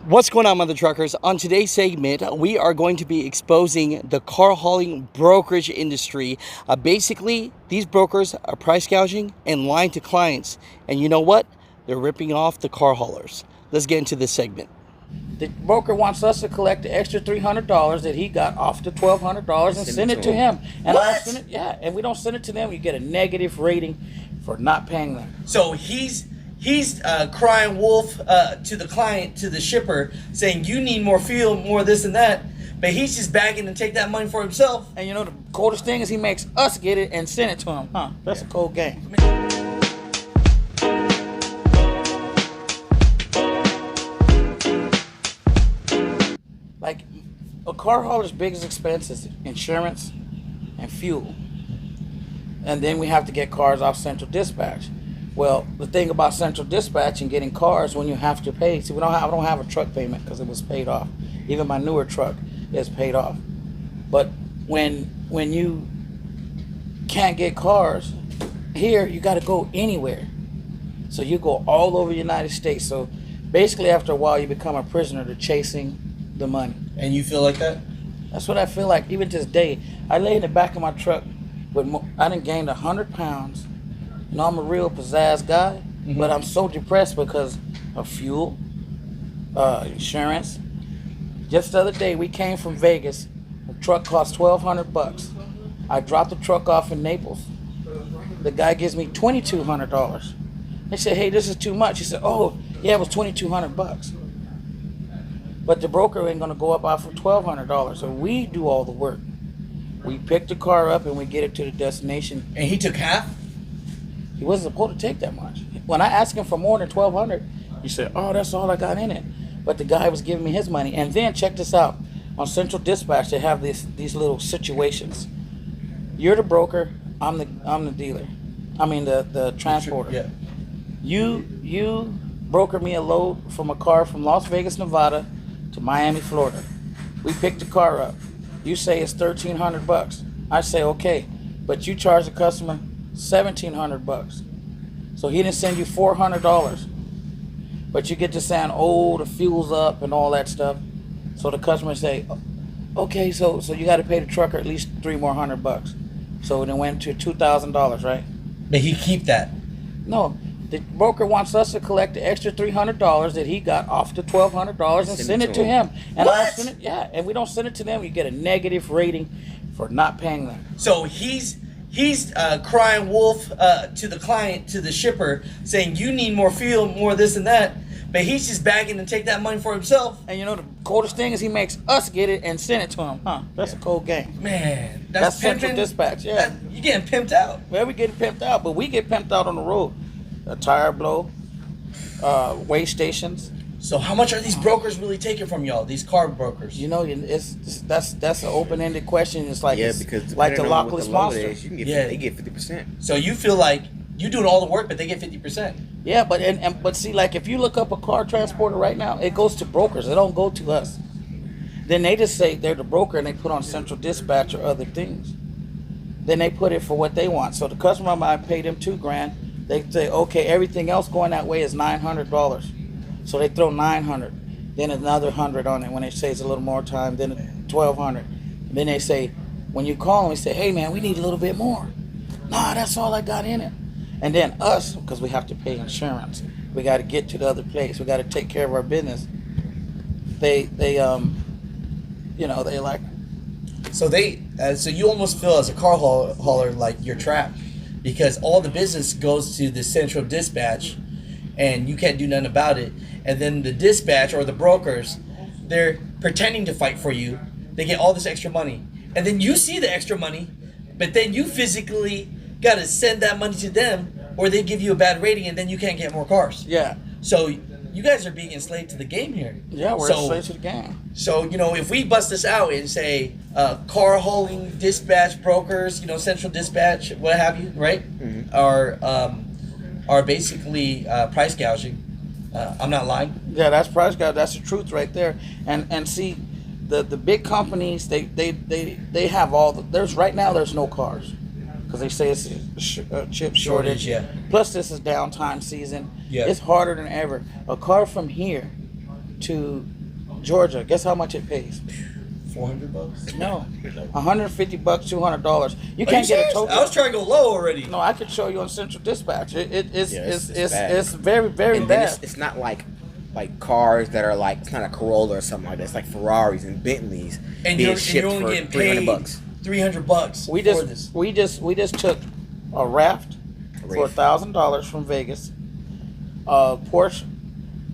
What's going on, Mother Truckers? On today's segment, we are going to be exposing the car hauling brokerage industry. Basically, these brokers are price gouging and lying to clients. And you know what? They're ripping off the car haulers. Let's get into this segment. The broker wants us to collect the extra $300 that he got off the $1,200 and send it to him. And What? and we don't send it to them. You get a negative rating for not paying them. So he's crying wolf to the client, to the shipper, saying you need more fuel, more this and that. But he's just bagging and take that money for himself. And you know the coldest thing is he makes us get it and send it to him. That's a cold game. Like, a car hauler's biggest expense is insurance and fuel. And then we have to get cars off Central Dispatch. Well, the thing about Central Dispatch and getting cars when you have to pay, see, I don't have a truck payment because it was paid off. Even my newer truck is paid off. But when you can't get cars, here you got to go anywhere. So you go all over the United States. So basically after a while you become a prisoner to chasing the money. And you feel like that? That's what I feel like. Even to this day, I lay in the back of my truck with I done gained 100 pounds. You know, I'm a real pizzazz guy, but I'm so depressed because of fuel, insurance. Just the other day, we came from Vegas. The truck cost $1,200. I dropped the truck off in Naples. The guy gives me $2,200. They said, "Hey, this is too much." He said, "Oh, yeah, it was $2,200. But the broker ain't gonna go up off for $1,200. So we do all the work. We pick the car up and we get it to the destination. And he took half? He wasn't supposed to take that much. When I asked him for more than $1,200, he said, "Oh, that's all I got in it." But the guy was giving me his money. And then check this out. On Central Dispatch, they have these little situations. You're the broker. I'm the dealer. I mean the transporter. Yeah. You broker me a load from a car from Las Vegas, Nevada to Miami, Florida. We pick the car up. You say it's $1,300. I say okay, but you charge the customer $1,700. So he didn't send you $400, but you get to saying, "Oh, the fuel's up" and all that stuff. So the customer say, "Okay, so you got to pay the trucker at least $300." So it went to $2,000, right? But he keep that. No, the broker wants us to collect the extra $300 that he got off the $1,200 and send it to him. And I don't send it, and we don't send it to them. You get a negative rating for not paying them. So he's crying wolf to the client, to the shipper, saying you need more fuel, more this and that. But he's just bagging and take that money for himself. And you know the coldest thing is he makes us get it and send it to him. That's a cold game. Man, That's Central Dispatch. Yeah, You're getting pimped out. well, we getting pimped out, but we get pimped out on the road. A tire blow, weigh stations. So how much are these brokers really taking from y'all? These car brokers? You know, that's an open-ended question. It's like because like the depending on what lockless the load monster. is, you can get Yeah. they get 50%. So you feel like you doing all the work, but they get 50%. Yeah, but see, like if you look up a car transporter right now, it goes to brokers. It don't go to us. Then they just say they're the broker and they put on Central Dispatch or other things. Then they put it for what they want. So the customer might pay them $2,000. They say, okay, everything else going that way is $900. So they throw $900, then another $100 on it. When they say it's a little more time, then $1,200. Then they say, when you call them, we say, "Hey man, we need a little bit more." "Nah, that's all I got in it." And then us, because we have to pay insurance, we got to get to the other place. We got to take care of our business. They like. So you almost feel as a car hauler like you're trapped, because all the business goes to the Central Dispatch, and you can't do nothing about it. And then the dispatch or the brokers, they're pretending to fight for you. They get all this extra money, and then you see the extra money, but then you physically got to send that money to them, or they give you a bad rating, and then you can't get more cars. Yeah. So you guys are being enslaved to the game here. Yeah, we're enslaved to the game. So, if we bust this out and say car hauling dispatch brokers, Central Dispatch, what have you, right, are basically price gouging. I'm not lying. Yeah, that's price gouging. That's the truth right there. And see, the big companies, they have all the, there's no cars. because they say it's a chip shortage. Yeah. Plus, this is downtime season. Yeah. It's harder than ever. A car from here to Georgia. Guess how much it pays? $400. No, $150, $200. You Are can't you get a serious? token. I was trying to go low already. No, I could show you on Central Dispatch. It's Yeah, it's bad. it's very very And then bad. it's not like cars that are like, it's not a Corolla or something like that. It's like Ferraris and Bentleys And being you're shipped only for getting paid $300. $300. We for this. just took a raft for $1,000 from Vegas. Porsche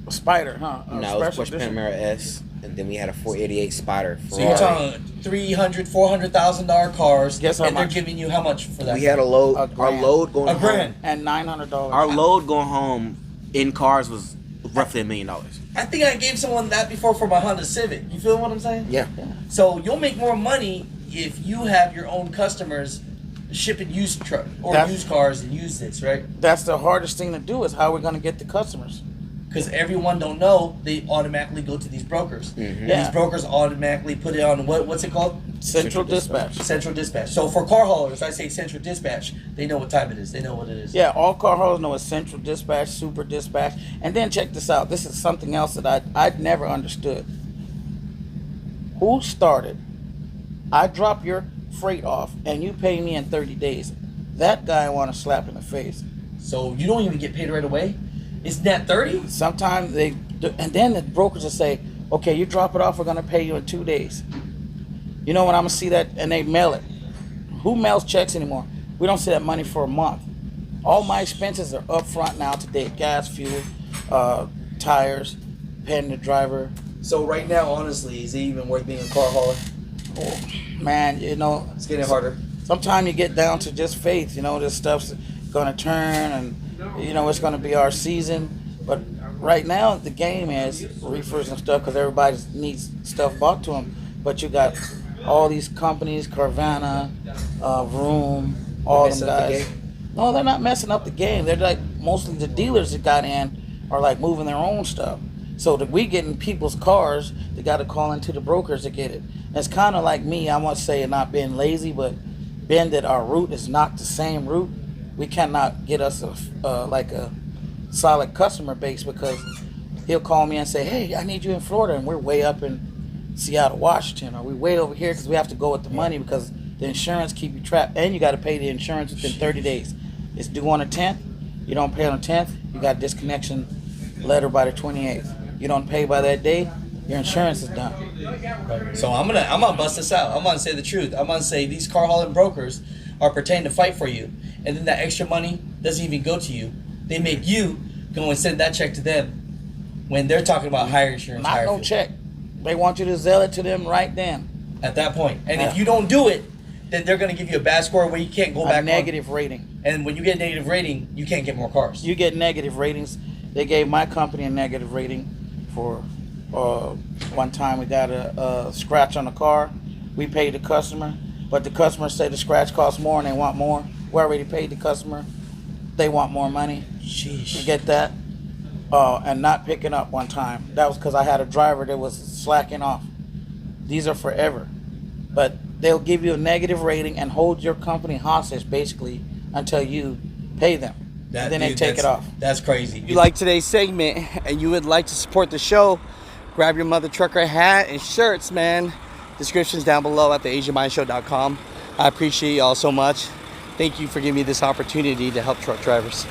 Spider, huh? No, it was Special Porsche edition. Panamera S, and then we had a 488 Spider. So you're Ferrari. talking $300,000, $400,000 cars. Guess how and much? they're giving you how much for that? We had a load. A Our grand. load going A grand. home. And $900. Our load going home in cars was roughly $1 million. I think I gave someone that before for my Honda Civic. You feel what I'm saying? Yeah. So you'll make more money if you have your own customers shipping used truck or That's- used cars and use this, right? That's the hardest thing to do, is how we're going to get the customers. Because everyone don't know, they automatically go to these brokers. And Yeah. these brokers automatically put it on what's it called? Central Dispatch. Central Dispatch. So for car haulers, I say Central Dispatch. They know what time it is. They know what it is. Yeah, all car haulers know it's Central Dispatch, Super Dispatch. And then check this out. This is something else that I'd never understood. Who started? I drop your freight off and you pay me in 30 days. That guy I want to slap in the face. So you don't even get paid right away. Isn't that 30? Sometimes they do, and then the brokers will say, okay, you drop it off, we're going to pay you in 2 days. You know when I'm going to see that? And they mail it. Who mails checks anymore? We don't see that money for a month. All my expenses are up front now today. Gas, fuel, tires, paying the driver. So right now, honestly, is it even worth being a car hauler? Oh, man, you know, It's getting harder. sometimes you get down to just faith. You know, this stuff's going to turn, and you know it's going to be our season. But right now, the game is reefers and stuff because everybody needs stuff bought to them. But you got all these companies, Carvana, Vroom, all them Messing up the guys. game? No, they're not messing up the game. They're like, mostly the dealers that got in are like moving their own stuff. So that we get in people's cars, they got to call into the brokers to get it. And it's kind of like me, I want to say, not being lazy, but being that our route is not the same route, we cannot get us like a solid customer base, because he'll call me and say, hey, I need you in Florida, and we're way up in Seattle, Washington, or we way over here because we have to go with the money because the insurance keep you trapped, and you got to pay the insurance within 30 days. It's due on the 10th. You don't pay on the 10th, you got a disconnection letter by the 28th. You don't pay by that day, your insurance is done. So I'm gonna bust this out. I'm gonna say the truth. I'm gonna say these car hauling brokers are pretending to fight for you, and then that extra money doesn't even go to you. They make you go and send that check to them when they're talking about higher insurance. Not higher no fuel. check. They want you to sell it to them right then. At that point. And Yeah. if you don't do it, then they're gonna give you a bad score where you can't go A back on. negative rating. And when you get a negative rating, you can't get more cars. You get negative ratings. They gave my company a negative rating for one time we got a scratch on the car. We paid the customer, but the customer said the scratch costs more and they want more. We already paid the customer. They want more money. Sheesh. You get that? And not picking up one time. That was because I had a driver that was slacking off. These are forever. But they'll give you a negative rating and hold your company hostage basically until you pay them. And then they take it off. That's crazy. If you like today's segment and you would like to support the show, grab your mother trucker hat and shirts, man. Descriptions down below at theasianmindshow.com. I appreciate y'all so much. Thank you for giving me this opportunity to help truck drivers.